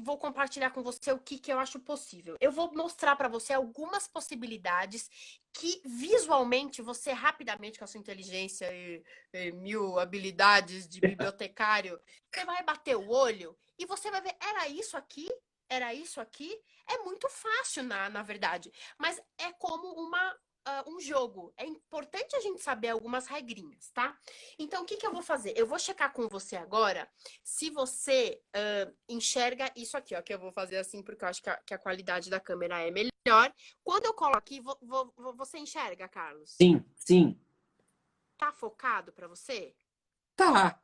vou compartilhar com você o que eu acho possível. Eu vou mostrar para você algumas possibilidades que visualmente você rapidamente, com a sua inteligência e mil habilidades de bibliotecário, você vai bater o olho e você vai ver, era isso aqui? Era isso aqui? É muito fácil, na verdade. Mas é como um jogo. É importante a gente saber algumas regrinhas, tá? Então, o que eu vou fazer? Eu vou checar com você agora se você enxerga isso aqui, ó. Que eu vou fazer assim, porque eu acho que a qualidade da câmera é melhor. Quando eu coloco aqui, você enxerga, Carlos? Sim, sim. Tá focado para você? Tá.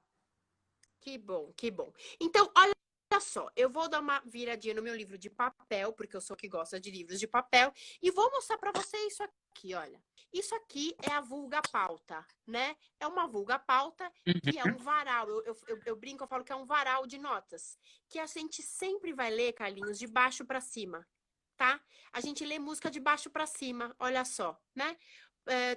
Que bom, que bom. Então, olha só, eu vou dar uma viradinha no meu livro de papel, porque eu sou que gosta de livros de papel, e vou mostrar para você isso aqui, olha. Isso aqui é a vulga pauta, né? É uma vulga pauta que é um varal. Eu brinco, eu falo que é um varal de notas, que a gente sempre vai ler, Carlinhos, de baixo para cima, tá? A gente lê música de baixo para cima, olha só, né?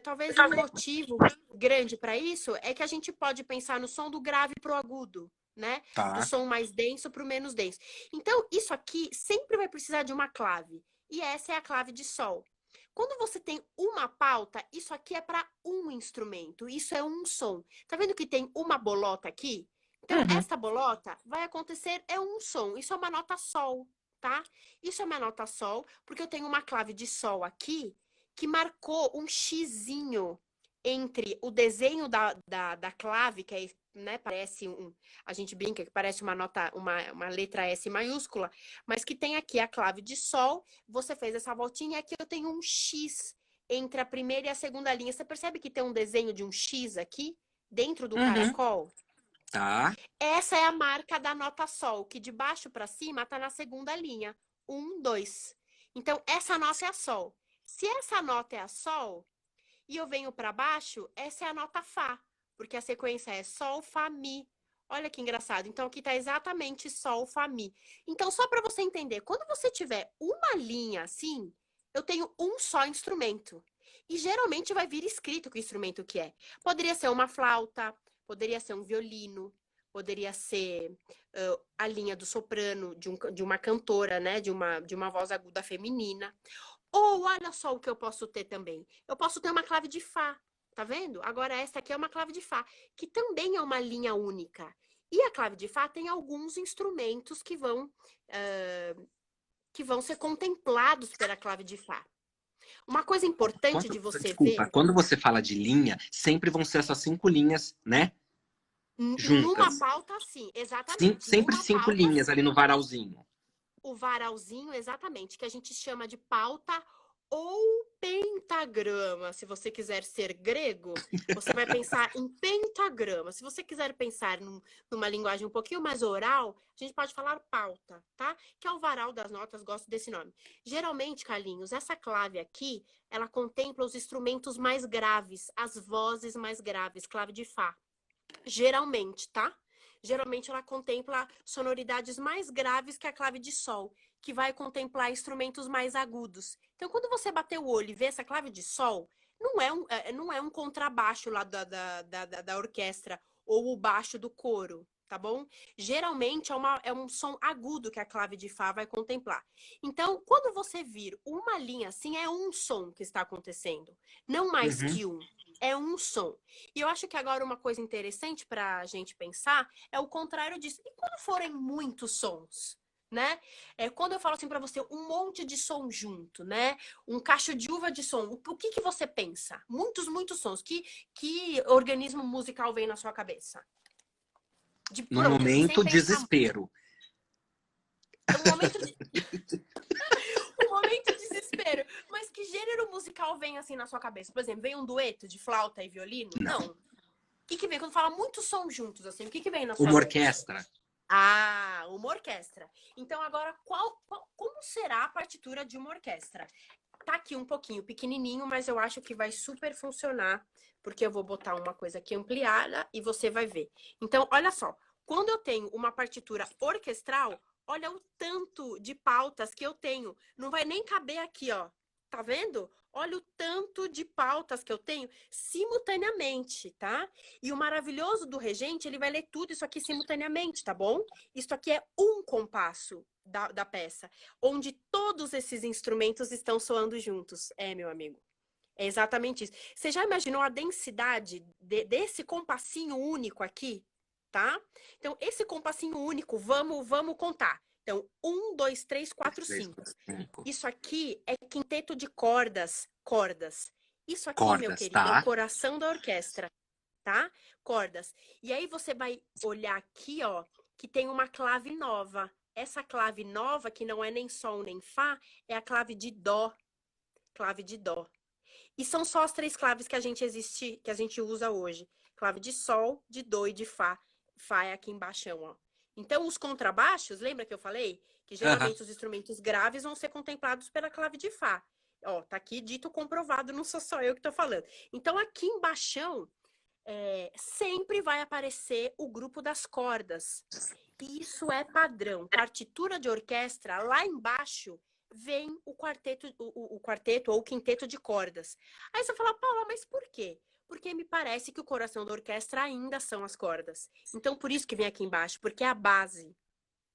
Talvez um motivo grande para isso é que a gente pode pensar no som do grave pro agudo, né? Do Tá. som mais denso pro menos denso. Então, isso aqui sempre vai precisar de uma clave. E essa é a clave de sol. Quando você tem uma pauta, isso aqui é para um instrumento. Isso é um som. Tá vendo que tem uma bolota aqui? Então, Uhum. esta bolota vai acontecer, é um som. Isso é uma nota sol, tá? Isso é uma nota sol, porque eu tenho uma clave de sol aqui que marcou um xizinho entre o desenho da clave, que é, né, parece a gente brinca que parece uma nota, uma letra S maiúscula, mas que tem aqui a clave de sol, você fez essa voltinha e aqui eu tenho um X entre a primeira e a segunda linha. Você percebe que tem um desenho de um X aqui, dentro do Uhum. caracol? Tá. Essa é a marca da nota sol, que de baixo para cima está na segunda linha. 1, 2. Então, essa nota é a sol. Se essa nota é a sol e eu venho para baixo, essa é a nota fá, porque a sequência é sol, fá, mi. Olha que engraçado. Então, aqui está exatamente sol, fá, mi. Então, só para você entender, quando você tiver uma linha assim, eu tenho um só instrumento. E geralmente vai vir escrito que instrumento que é. Poderia ser uma flauta, poderia ser um violino, poderia ser a linha do soprano de uma cantora, né? De uma voz aguda feminina. Ou olha só o que eu posso ter também. Eu posso ter uma clave de Fá, tá vendo? Agora essa aqui é uma clave de Fá, que também é uma linha única. E a clave de Fá tem alguns instrumentos que vão ser contemplados pela clave de Fá. Uma coisa importante de você Desculpa, ver, quando você fala de linha, sempre vão ser essas 5 linhas, né? numa Juntas. pauta assim, Sim, exatamente, sempre numa 5 pauta linhas ali assim. no varalzinho. O varalzinho, exatamente, que a gente chama de pauta ou pentagrama. Se você quiser ser grego, você vai pensar em pentagrama. Se você quiser pensar numa linguagem um pouquinho mais oral, a gente pode falar pauta, tá? Que é o varal das notas, gosto desse nome. Geralmente, Carlinhos, essa clave aqui, ela contempla os instrumentos mais graves, as vozes mais graves, clave de Fá. Geralmente, tá? Geralmente ela contempla sonoridades mais graves que a clave de sol, que vai contemplar instrumentos mais agudos. Então, quando você bater o olho e ver essa clave de sol, não é um contrabaixo lá da orquestra ou o baixo do coro, tá bom? Geralmente é um som agudo que a clave de Fá vai contemplar. Então, quando você vir uma linha assim, é um som que está acontecendo, não mais Uhum. que um. É um som. E eu acho que agora uma coisa interessante para a gente pensar é o contrário disso. E quando forem muitos sons? Né? Quando eu falo assim para você, um monte de som junto, né? Um cacho de uva de som, o que você pensa? Muitos, muitos sons. Que organismo musical vem na sua cabeça? No Pronto, sem momento, pensar muito. desespero. Um momento de, um momento de desespero. Mas que gênero musical vem assim na sua cabeça? Por exemplo, vem um dueto de flauta e violino? Não. Não. O que vem? Quando fala muitos sons juntos, assim, o que vem na sua Uma mente? orquestra. Ah, uma orquestra. Então, agora, como será a partitura de uma orquestra? Tá aqui um pouquinho pequenininho, mas eu acho que vai super funcionar, porque eu vou botar uma coisa aqui ampliada e você vai ver. Então, olha só, quando eu tenho uma partitura orquestral, olha o tanto de pautas que eu tenho. Não vai nem caber aqui, ó. Tá vendo? Olha o tanto de pautas que eu tenho simultaneamente, tá? E o maravilhoso do regente, ele vai ler tudo isso aqui simultaneamente, tá bom? Isso aqui é um compasso. da peça, onde todos esses instrumentos estão soando juntos. Meu amigo. É exatamente isso. Você já imaginou a densidade desse compassinho único aqui? Tá? Então, esse compassinho único, vamos contar. Então, 1, 2, 3, 4, 5. Isso aqui é quinteto de cordas. Isso aqui, meu querido, é o coração da orquestra, tá? Cordas. E aí você vai olhar aqui, ó, que tem uma clave nova. Essa clave nova, que não é nem sol nem fá, é a clave de dó. Clave de dó. E são só as 3 claves que a gente usa hoje. Clave de sol, de dó e de fá. Fá é aqui embaixo, ó. Então, os contrabaixos, lembra que eu falei? Que geralmente os instrumentos graves vão ser contemplados pela clave de fá. Ó, tá aqui dito comprovado, não sou só eu que tô falando. Então, aqui embaixo, sempre vai aparecer o grupo das cordas. Isso é padrão. Partitura de orquestra, lá embaixo, vem o quarteto ou o quinteto de cordas. Aí você fala, Paula, mas por quê? Porque me parece que o coração da orquestra ainda são as cordas. Então, por isso que vem aqui embaixo, porque é a base,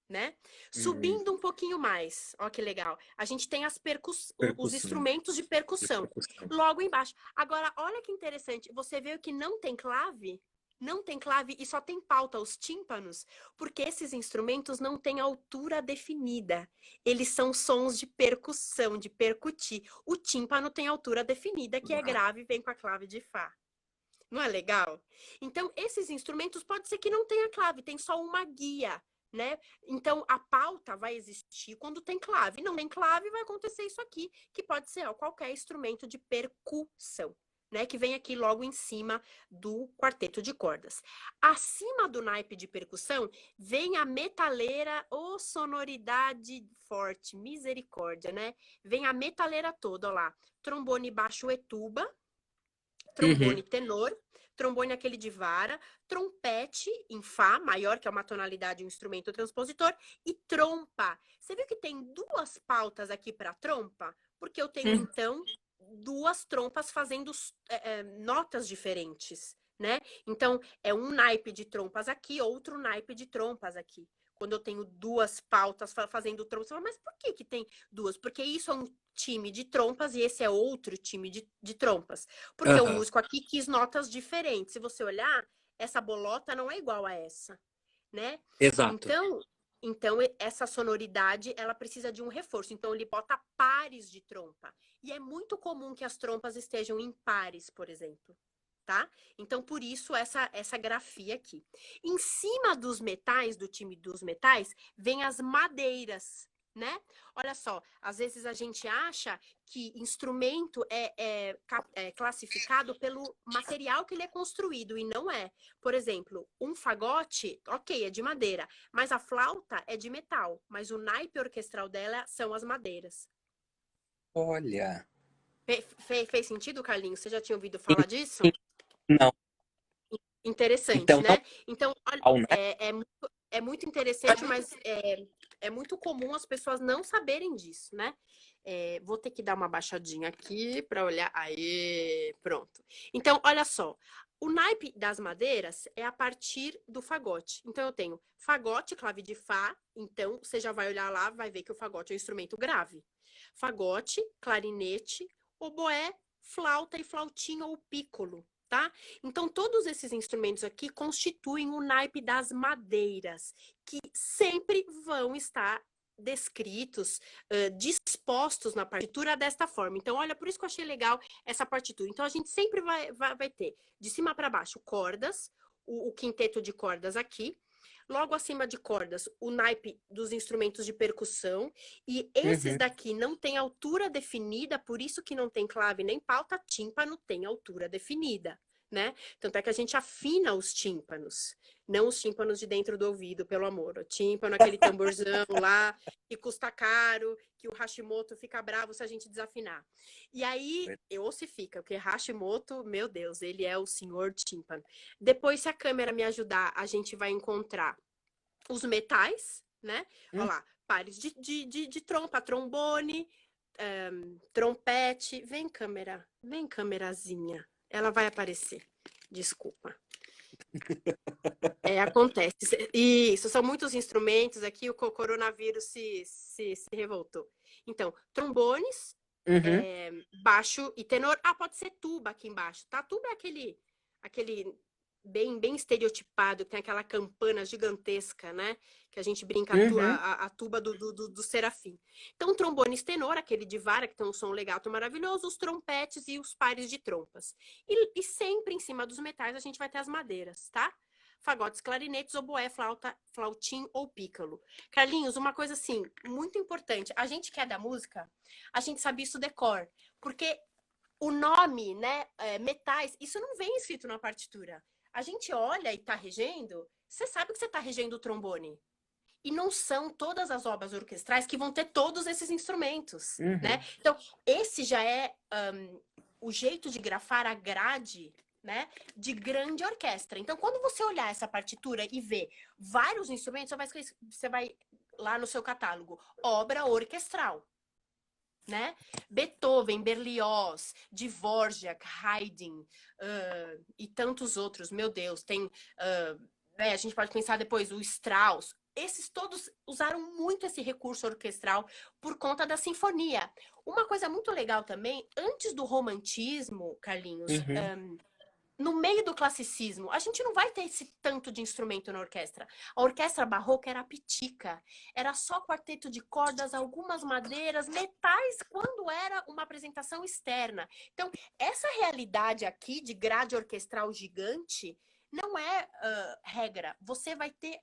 né? Subindo um pouquinho mais, ó que legal. A gente tem os instrumentos de percussão logo embaixo. Agora, olha que interessante. Você vê que não tem clave? Não tem clave e só tem pauta, os tímpanos, porque esses instrumentos não têm altura definida. Eles são sons de percussão, de percutir. O tímpano tem altura definida, que é grave e vem com a clave de Fá. Não é legal? Então, esses instrumentos pode ser que não tenha clave, tem só uma guia, né? Então, a pauta vai existir quando tem clave. Não tem clave, vai acontecer isso aqui, que pode ser qualquer instrumento de percussão. Né, que vem aqui logo em cima do quarteto de cordas. Acima do naipe de percussão, vem a metaleira, sonoridade forte, misericórdia, né? Vem a metaleira toda, ó lá. Trombone baixo e tuba, trombone tenor, trombone aquele de vara, trompete em Fá maior, que é uma tonalidade, um instrumento transpositor, e trompa. Você viu que tem 2 pautas aqui para trompa? Porque eu tenho, então, 2 trompas fazendo notas diferentes, né? Então, é um naipe de trompas aqui, outro naipe de trompas aqui. Quando eu tenho 2 pautas fazendo trompas, você fala, mas por que tem 2? Porque isso é um time de trompas e esse é outro time de trompas. Porque o músico aqui quis notas diferentes. Se você olhar, essa bolota não é igual a essa, né? Exato. Então essa sonoridade, ela precisa de um reforço. Então, ele bota pares de trompa. E é muito comum que as trompas estejam em pares, por exemplo. Tá? Então, por isso, essa grafia aqui. Em cima dos metais, do time dos metais, vem as madeiras, né? Olha só, às vezes a gente acha que instrumento é classificado pelo material que ele é construído, e não é. Por exemplo, um fagote, ok, é de madeira, mas a flauta é de metal, mas o naipe orquestral dela são as madeiras. Olha. Fez sentido, Carlinhos? Você já tinha ouvido falar disso? Não. Interessante, Então, né? Então, olha, né? é muito interessante, mas é muito comum as pessoas não saberem disso, né? Vou ter que dar uma baixadinha aqui para olhar. Aí, pronto. Então, olha só. O naipe das madeiras é a partir do fagote. Então, eu tenho fagote, clave de Fá. Então, você já vai olhar lá, vai ver que o fagote é um instrumento grave. Fagote, clarinete, oboé, flauta e flautinha ou pícolo. Tá? Então, todos esses instrumentos aqui constituem o naipe das madeiras, que sempre vão estar descritos, dispostos na partitura desta forma. Então, olha, por isso que eu achei legal essa partitura. Então, a gente sempre vai ter, de cima para baixo, cordas, o quinteto de cordas aqui, logo acima de cordas, o naipe dos instrumentos de percussão, e esses daqui não tem altura definida, por isso que não tem clave nem pauta, tímpano tem altura definida, né? Tanto é que a gente afina os tímpanos, não os tímpanos de dentro do ouvido, pelo amor. O tímpano, aquele tamborzão lá, que custa caro, que o Hashimoto fica bravo se a gente desafinar. E aí, ossifica, porque Hashimoto, meu Deus, ele é o senhor tímpano. Depois, se a câmera me ajudar, a gente vai encontrar os metais, né? Olha lá, pares de trompa, trombone, trompete. Vem, câmerazinha. Ela vai aparecer. Desculpa. Acontece. Isso, são muitos instrumentos aqui, o coronavírus se revoltou. Então, trombones, Uhum, baixo e tenor. Ah, pode ser tuba aqui embaixo, tá? Tuba é aquele bem estereotipado, que tem aquela campana gigantesca, né? Que a gente brinca uhum. a tuba do Serafim. Então, trombones tenor, aquele de vara, que tem um som legato maravilhoso, os trompetes e os pares de trompas. E sempre em cima dos metais a gente vai ter as madeiras, tá? Fagotes, clarinetes, oboé, flauta, flautim ou pícalo. Carlinhos, uma coisa assim, muito importante. A gente que é da música, a gente sabe isso de cor. Porque o nome, né, metais, isso não vem escrito na partitura. A gente olha e tá regendo, você sabe que você tá regendo o trombone. E não são todas as obras orquestrais que vão ter todos esses instrumentos, né? Uhum. Então, esse já é o jeito de grafar a grade, né, de grande orquestra. Então, quando você olhar essa partitura e ver vários instrumentos, você vai lá no seu catálogo, obra orquestral, né? Beethoven, Berlioz, Dvorak, Haydn e tantos outros. Meu Deus, tem... a gente pode pensar depois o Strauss. Esses todos usaram muito esse recurso orquestral por conta da sinfonia. Uma coisa muito legal também, antes do romantismo, Carlinhos, Uhum. no meio do classicismo, a gente não vai ter esse tanto de instrumento na orquestra. A orquestra barroca era pitica, era só quarteto de cordas, algumas madeiras, metais, quando era uma apresentação externa. Então, essa realidade aqui de grade orquestral gigante não é regra. Você vai ter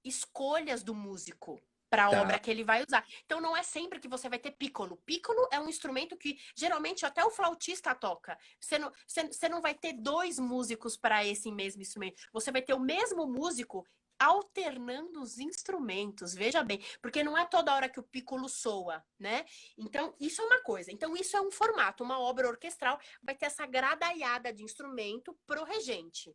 escolhas do músico para a obra Tá. que ele vai usar. Então não é sempre que você vai ter pícolo. Pícolo é um instrumento que geralmente até o flautista toca. Você não vai ter dois músicos para esse mesmo instrumento. Você vai ter o mesmo músico alternando os instrumentos, veja bem, porque não é toda hora que o pícolo soa, né? Então, isso é uma coisa. Então, isso é um formato, uma obra orquestral vai ter essa gradaiada de instrumento pro regente.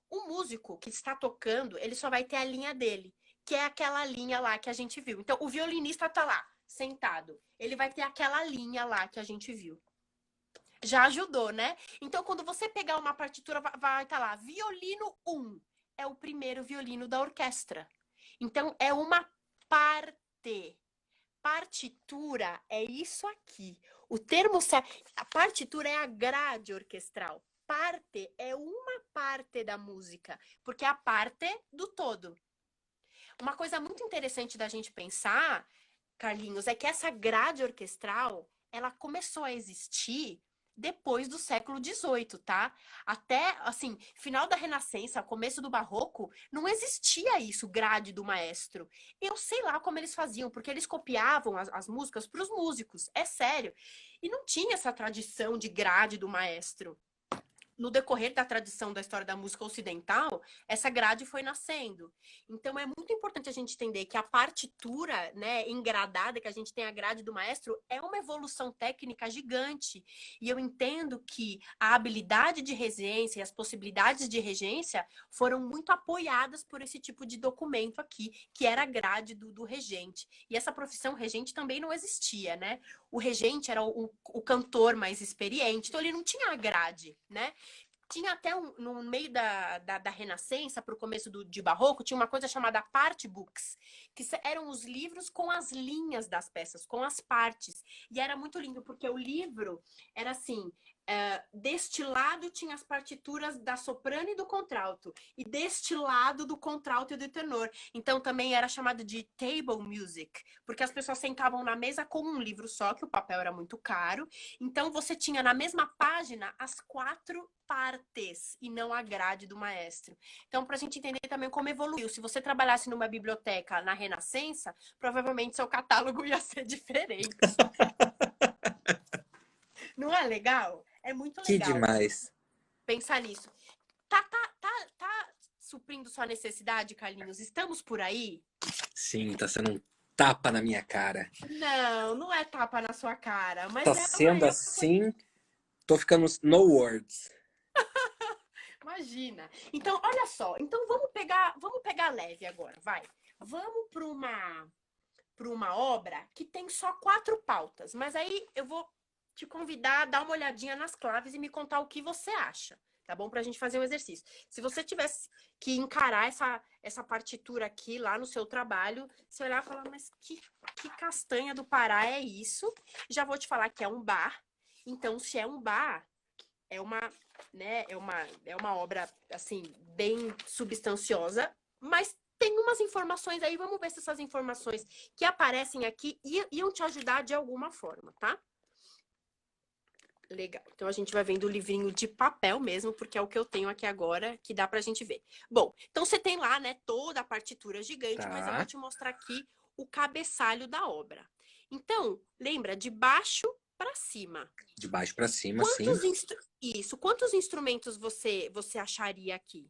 O músico que está tocando, ele só vai ter a linha dele, que é aquela linha lá que a gente viu. Então, o violinista tá lá, sentado. Ele vai ter aquela linha lá que a gente viu. Já ajudou, né? Então, quando você pegar uma partitura, vai estar lá, violino 1. É o primeiro violino da orquestra. Então, é uma parte. Partitura é isso aqui. O termo certo. A partitura é a grade orquestral. Parte é uma parte da música, porque é a parte do todo. Uma coisa muito interessante da gente pensar, Carlinhos, é que essa grade orquestral, ela começou a existir depois do século XVIII, tá? Até, assim, final da Renascença, começo do Barroco, não existia isso, grade do maestro. Eu sei lá como eles faziam, porque eles copiavam as músicas para os músicos, é sério. E não tinha essa tradição de grade do maestro. No decorrer da tradição da história da música ocidental, essa grade foi nascendo. Então é muito importante a gente entender que a partitura, né, engradada, que a gente tem a grade do maestro, é uma evolução técnica gigante. E eu entendo que a habilidade de regência e as possibilidades de regência foram muito apoiadas por esse tipo de documento aqui, que era a grade do regente. E essa profissão regente também não existia, né? O regente era o cantor mais experiente, então ele não tinha a grade, né? Tinha até no meio da Renascença, para o começo de Barroco, tinha uma coisa chamada part books, que eram os livros com as linhas das peças, com as partes. E era muito lindo, porque o livro era assim, deste lado tinha as partituras da soprano e do contralto, e deste lado do contralto e do tenor. Então também era chamado de table music, porque as pessoas sentavam na mesa com um livro só, que o papel era muito caro. Então você tinha na mesma página as quatro partes e não a grade do maestro. Então, para a gente entender também como evoluiu, se você trabalhasse numa biblioteca na Renascença, provavelmente seu catálogo ia ser diferente. Não é legal? É muito Que legal demais. pensar nisso. Tá suprindo sua necessidade, Carlinhos? Estamos por aí? Sim, tá sendo um tapa na minha cara. Não, não é tapa na sua cara, Tá mas sendo assim, tô ficando no words. imagina. Então, olha só. Então vamos pegar leve agora, vai. Vamos para uma obra que tem só quatro pautas, mas aí eu vou te convidar a dar uma olhadinha nas claves e me contar o que você acha, tá bom? Pra gente fazer um exercício. Se você tivesse que encarar essa partitura aqui lá no seu trabalho, você olhar e falar, mas que castanha do Pará é isso? Já vou te falar que é um bar. Então, se é um bar, é uma, né, é uma obra, assim, bem substanciosa, mas tem umas informações aí, vamos ver se essas informações que aparecem aqui iam te ajudar de alguma forma, tá? Legal. Então a gente vai vendo o livrinho de papel mesmo, porque é o que eu tenho aqui agora, que dá pra gente ver. Bom, então você tem lá, né, toda a partitura gigante, mas eu vou te mostrar aqui o cabeçalho da obra. Então, lembra, de baixo para cima. De baixo para cima, Quantos sim. Isso, quantos instrumentos você acharia aqui?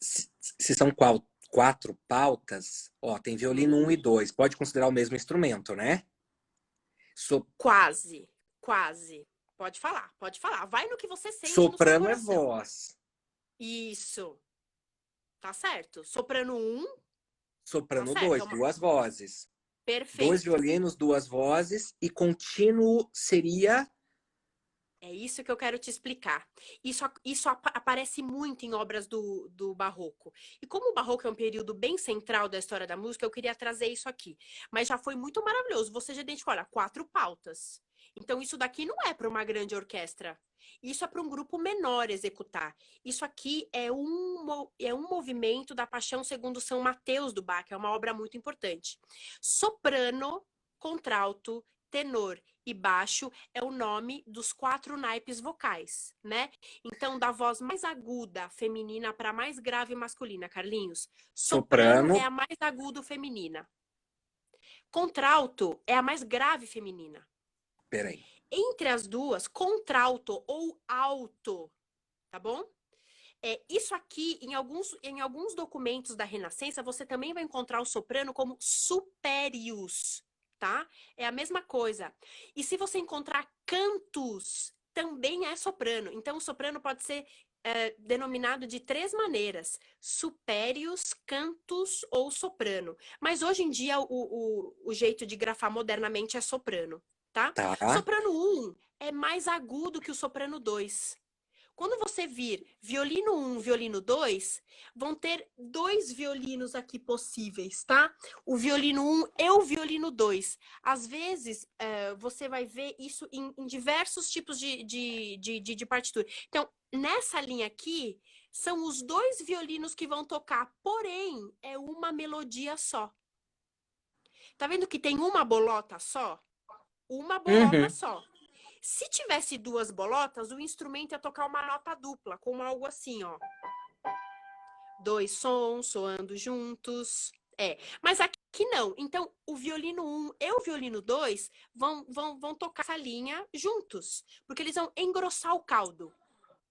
Se são quatro pautas, ó, tem violino 1 e 2. Pode considerar o mesmo instrumento, né? Quase, quase. Pode falar, pode falar. Vai no que você sente no seu Soprano é coração. voz. Isso. Tá certo. Soprano 1, tá Soprano certo. 2, duas vozes. Dois Perfeito. violinos, duas vozes. E contínuo seria... É isso que eu quero te explicar. Isso aparece muito em obras do Barroco. E como o Barroco é um período bem central da história da música, eu queria trazer isso aqui. Mas já foi muito maravilhoso. Você já identificou, olha, 4 pautas. Então, isso daqui não é para uma grande orquestra. Isso é para um grupo menor executar. Isso aqui é um movimento da Paixão segundo São Mateus do Bach, é uma obra muito importante. Soprano, contralto, tenor e baixo é o nome dos 4 naipes vocais, né? Então, da voz mais aguda feminina para a mais grave masculina, Carlinhos. Soprano é Soprano. a mais aguda feminina. Contralto é a mais grave feminina. Peraí. Entre as duas, contralto ou alto, tá bom? Isso aqui, em alguns documentos da Renascença, você também vai encontrar o soprano como superius, tá? É a mesma coisa. E se você encontrar cantus, também é soprano. Então, o soprano pode ser denominado de 3 maneiras: superius, cantus ou soprano. Mas hoje em dia, o jeito de grafar modernamente é soprano, tá? Tá. Soprano 1 é mais agudo que o soprano 2. Quando você vir violino 1, violino 2, vão ter 2 violinos aqui possíveis, tá? O violino 1 e o violino 2. Às vezes, você vai ver isso em diversos tipos de partitura. Então, nessa linha aqui, são os 2 violinos que vão tocar, porém, é uma melodia só. Tá vendo que tem uma bolota só? Uma bolota só. Se tivesse 2 bolotas, o instrumento ia tocar uma nota dupla, como algo assim, ó. 2 sons soando juntos. Mas aqui não. Então, o violino 1 e o violino 2 vão tocar essa linha juntos, porque eles vão engrossar o caldo.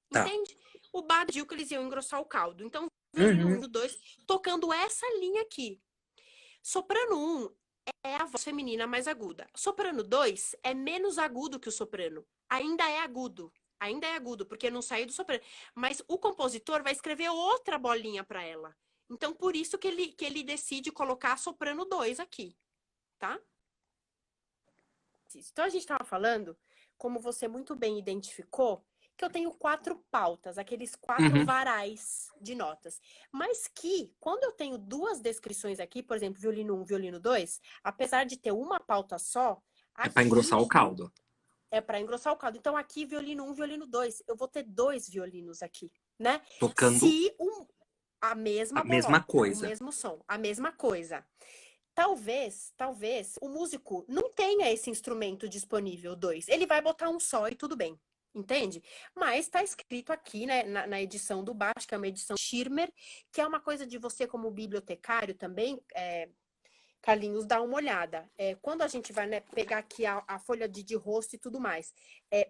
Tá. Entende? O Bach pediu que eles iam engrossar o caldo. Então, o violino 1 e o 2 tocando essa linha aqui. Soprano 1 é a voz feminina mais aguda. Soprano 2 é menos agudo que o soprano. Ainda é agudo. Ainda é agudo, porque não saiu do soprano. Mas o compositor vai escrever outra bolinha para ela. Então, por isso que ele decide colocar soprano 2 aqui, tá? Então, a gente estava falando, como você muito bem identificou, que eu tenho 4 pautas, aqueles 4 varais de notas. Mas que, quando eu tenho 2 descrições aqui, por exemplo, violino 1, violino 2, apesar de ter uma pauta só, É para engrossar o caldo. É para engrossar o caldo. Então, aqui, violino 1, violino 2, eu vou ter 2 violinos aqui, né? Tocando Se a mesma a mesma bolota, coisa. o mesmo som, a mesma coisa. Talvez, o músico não tenha esse instrumento disponível, 2. Ele vai botar um só e tudo bem, entende? Mas está escrito aqui, né, na edição do Bach, que é uma edição Schirmer, que é uma coisa de você como bibliotecário também, Carlinhos, dá uma olhada. Quando a gente vai, né, pegar aqui a folha de rosto e tudo mais,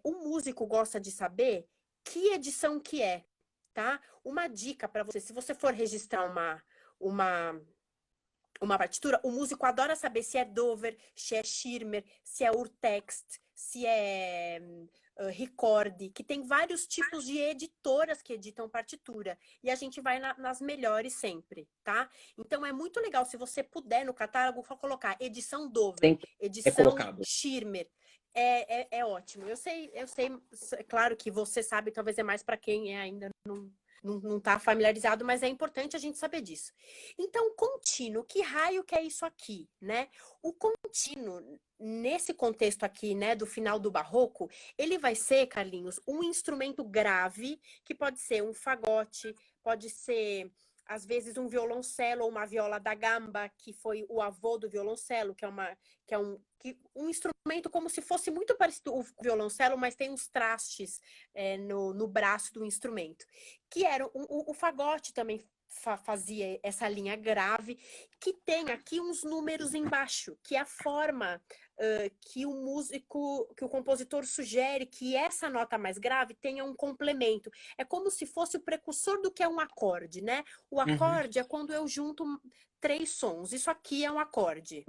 o músico gosta de saber que edição que é, tá? Uma dica para você, se você for registrar uma partitura, o músico adora saber se é Dover, se é Schirmer, se é Urtext, se é Ricordi, que tem vários tipos de editoras que editam partitura. E a gente vai nas melhores sempre, tá? Então é muito legal, se você puder no catálogo, colocar edição Dover, edição Schirmer. É ótimo. Eu sei, claro que você sabe, talvez é mais para quem ainda não está familiarizado, mas é importante a gente saber disso. Então, contínuo, que raio que é isso aqui, né? O contínuo, nesse contexto aqui, né, do final do barroco, ele vai ser, Carlinhos, um instrumento grave, que pode ser um fagote, pode ser às vezes um violoncelo ou uma viola da gamba, que foi o avô do violoncelo, um instrumento como se fosse muito parecido com o violoncelo, mas tem uns trastes no braço do instrumento. Que era o fagote também fazia essa linha grave, que tem aqui uns números embaixo, que é a forma que o músico, que o compositor sugere que essa nota mais grave tenha um complemento. É como se fosse o precursor do que é um acorde, né? O Uhum. acorde é quando eu junto 3 sons. Isso aqui é um acorde.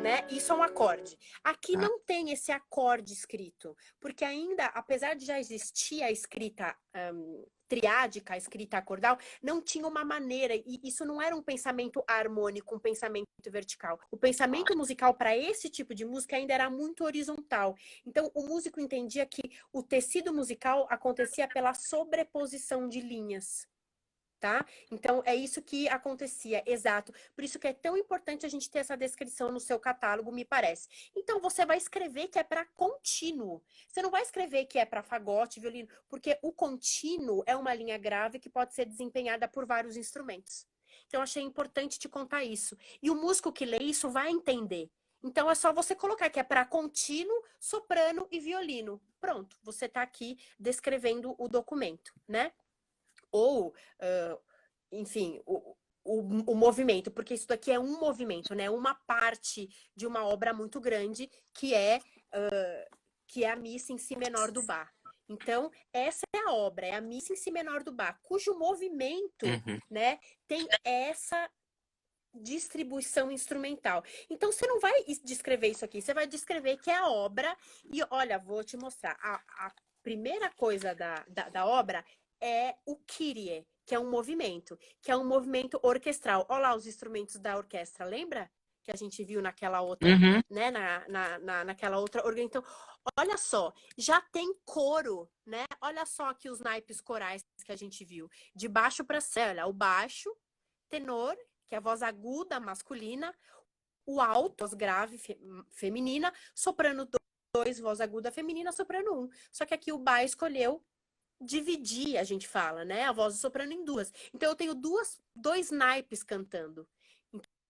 Né? Isso é um acorde. Aqui Tá. não tem esse acorde escrito, porque ainda, apesar de já existir a escrita triádica, a escrita acordal, não tinha uma maneira, e isso não era um pensamento harmônico, um pensamento vertical. O pensamento musical para esse tipo de música ainda era muito horizontal. Então, o músico entendia que o tecido musical acontecia pela sobreposição de linhas. Tá? Então, é isso que acontecia, exato. Por isso que é tão importante a gente ter essa descrição no seu catálogo, me parece. Então, você vai escrever que é para contínuo. Você não vai escrever que é para fagote, violino, porque o contínuo é uma linha grave que pode ser desempenhada por vários instrumentos. Então, achei importante te contar isso. E o músico que lê isso vai entender. Então, é só você colocar que é para contínuo, soprano e violino. Pronto, você está aqui descrevendo o documento, né? Ou, enfim, o movimento, porque isso daqui é um movimento, né? Uma parte de uma obra muito grande que é a missa em si menor do Bach. Então, essa é a obra, é a missa em si menor do Bach, cujo movimento, Uhum. né, tem essa distribuição instrumental. Então, você não vai descrever isso aqui, você vai descrever que é a obra, e olha, vou te mostrar. A primeira coisa da obra é o Kyrie, que é um movimento orquestral. Olha lá os instrumentos da orquestra, lembra? Que a gente viu naquela outra, Uhum. né? Naquela outra organização. Então, olha só, já tem coro, né? Olha só aqui os naipes corais que a gente viu. De baixo para cima, olha, o baixo, tenor, que é a voz aguda masculina, o alto, voz grave feminina, soprano 2, voz aguda feminina, soprano 1. Só que aqui o Bach escolheu dividir, a gente fala, né? A voz do soprano em duas. Então eu tenho dois naipes cantando.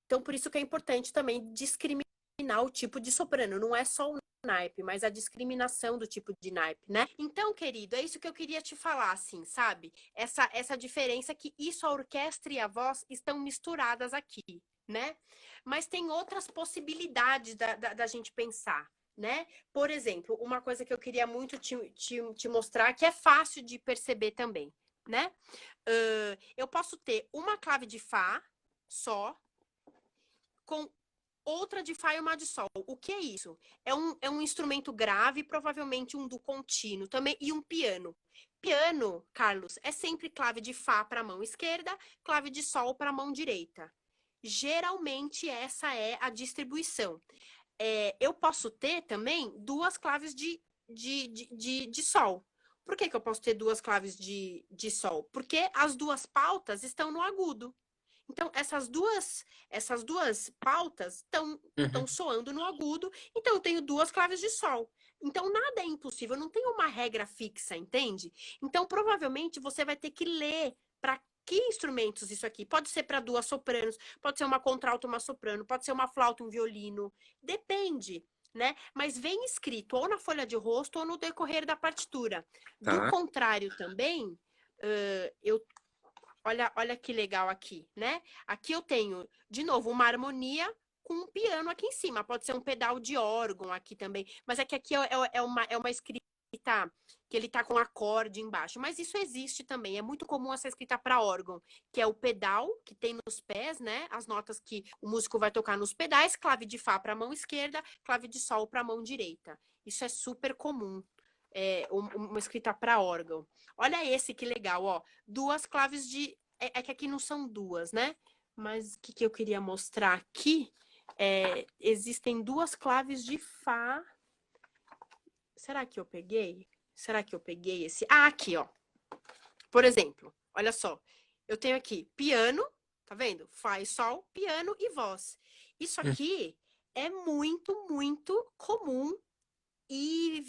Então por isso que é importante também discriminar o tipo de soprano. Não é só o naipe, mas a discriminação do tipo de naipe, né? Então, querido, é isso que eu queria te falar, assim, sabe? Essa diferença que isso, a orquestra e a voz estão misturadas aqui, né? Mas tem outras possibilidades da gente pensar, né? Por exemplo, uma coisa que eu queria muito te mostrar, que é fácil de perceber também, né? Eu posso ter uma clave de Fá só, com outra de Fá e uma de Sol. O que é isso? É um instrumento grave, provavelmente um do contínuo também, e um piano. Piano, Carlos, é sempre clave de Fá para a mão esquerda, clave de Sol para a mão direita. Geralmente, essa é a distribuição. Eu posso ter também duas claves de Sol. Por que eu posso ter duas claves de Sol? Porque as duas pautas estão no agudo. Então, essas duas pautas estão Uhum. soando no agudo, então eu tenho duas claves de Sol. Então, nada é impossível, não tem uma regra fixa, entende? Então, provavelmente, você vai ter que ler para que instrumentos isso aqui. Pode ser para duas sopranos, pode ser uma contralto, uma soprano, pode ser uma flauta, um violino. Depende, né? Mas vem escrito ou na folha de rosto ou no decorrer da partitura. Do Tá. contrário também, eu olha que legal aqui, né? Aqui eu tenho, de novo, uma harmonia com um piano aqui em cima. Pode ser um pedal de órgão aqui também. Mas é que aqui é uma escrita que ele tá com acorde embaixo. Mas isso existe também. É muito comum essa escrita para órgão, que é o pedal que tem nos pés, né? As notas que o músico vai tocar nos pedais, clave de Fá para a mão esquerda, clave de Sol para a mão direita. Isso é super comum. Uma escrita para órgão. Olha esse que legal, ó. Duas claves de. É que aqui não são duas, né? Mas o que eu queria mostrar aqui existem 2 claves de Fá. Será que eu peguei? Será que eu peguei esse? Ah, aqui, ó. Por exemplo, olha só. Eu tenho aqui piano, tá vendo? Fá e sol, piano e voz. Isso aqui é muito, muito comum e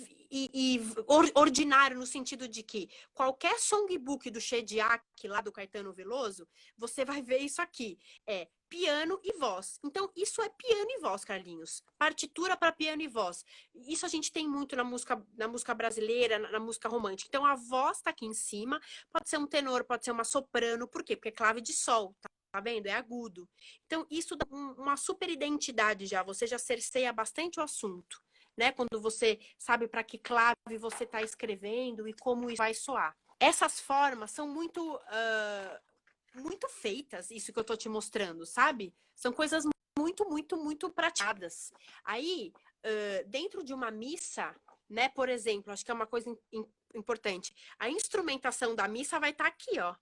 ordinário no sentido de que qualquer songbook do Shediac, lá do Caetano Veloso, você vai ver isso aqui. É piano e voz. Então, isso é piano e voz, Carlinhos. Partitura para piano e voz. Isso a gente tem muito na música brasileira, na música romântica. Então, a voz está aqui em cima. Pode ser um tenor, pode ser uma soprano. Por quê? Porque é clave de sol, tá vendo? É agudo. Então, isso dá uma super identidade já. Você já cerceia bastante o assunto, né? Quando você sabe para que clave você está escrevendo e como isso vai soar. Essas formas são muito feitas, isso que eu tô te mostrando, sabe? São coisas muito, muito, muito praticadas. Aí, dentro de uma missa, né? Por exemplo, acho que é uma coisa importante. A instrumentação da missa vai estar aqui, ó.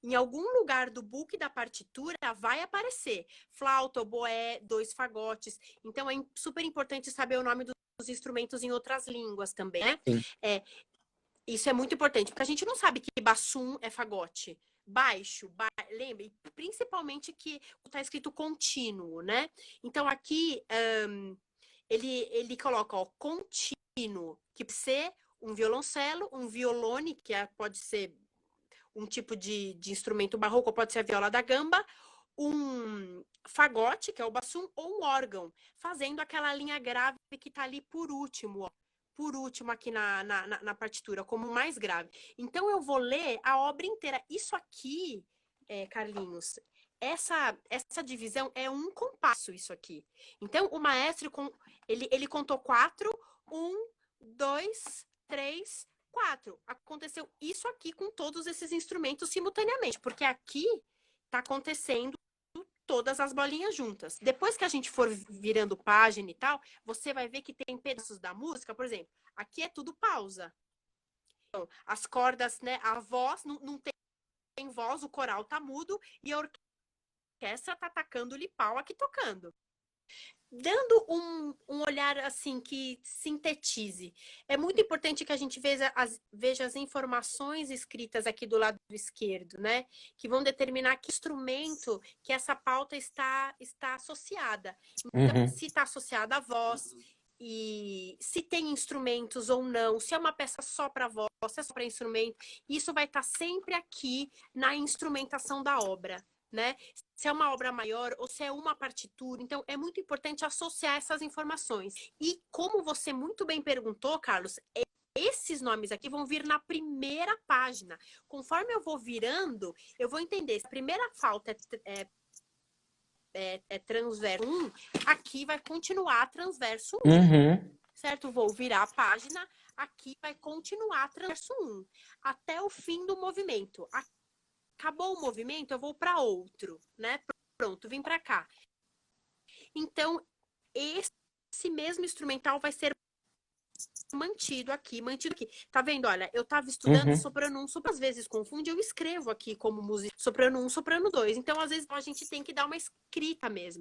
Em algum lugar do book da partitura vai aparecer flauta, oboé, 2 fagotes. Então, é super importante saber o nome dos instrumentos em outras línguas também, né? Isso é muito importante, porque a gente não sabe que bassum é fagote. Baixo, lembre, principalmente que está escrito contínuo, né? Então, aqui, ele coloca, ó, contínuo, que pode ser um violoncelo, um violone, que pode ser um tipo de instrumento barroco, pode ser a viola da gamba, um fagote, que é o bassum, ou um órgão, fazendo aquela linha grave que está ali por último, ó. Por último aqui na partitura, como mais grave. Então, eu vou ler a obra inteira. Isso aqui, Carlinhos, essa divisão é um compasso, isso aqui. Então, o maestro, ele contou 4, 1, 2, 3, 4. Aconteceu isso aqui com todos esses instrumentos simultaneamente, porque aqui tá acontecendo todas as bolinhas juntas. Depois que a gente for virando página e tal, você vai ver que tem pedaços da música, por exemplo, aqui é tudo pausa. Então, as cordas, né, a voz não tem voz, o coral tá mudo e a orquestra tá tacando-lhe pau aqui tocando. Dando um olhar assim que sintetize. É muito importante que a gente veja as informações escritas aqui do lado esquerdo, né? Que vão determinar que instrumento que essa pauta está associada. Então, se está associada à voz, e se tem instrumentos ou não, se é uma peça só para voz, se é só para instrumento, isso vai estar sempre aqui na instrumentação da obra, né? Se é uma obra maior ou se é uma partitura. Então, é muito importante associar essas informações. E como você muito bem perguntou, Carlos, esses nomes aqui vão vir na primeira página. Conforme eu vou virando, eu vou entender. Se a primeira falta é transverso 1, aqui vai continuar transverso 1. Certo? Vou virar a página, aqui vai continuar transverso 1. Até o fim do movimento. Acabou o movimento, eu vou para outro, né? Pronto, vim para cá. Então, esse mesmo instrumental vai ser mantido aqui. Tá vendo? Olha, eu tava estudando soprano 1, às vezes confunde, eu escrevo aqui como música soprano 1, soprano 2. Então, às vezes, a gente tem que dar uma escrita mesmo.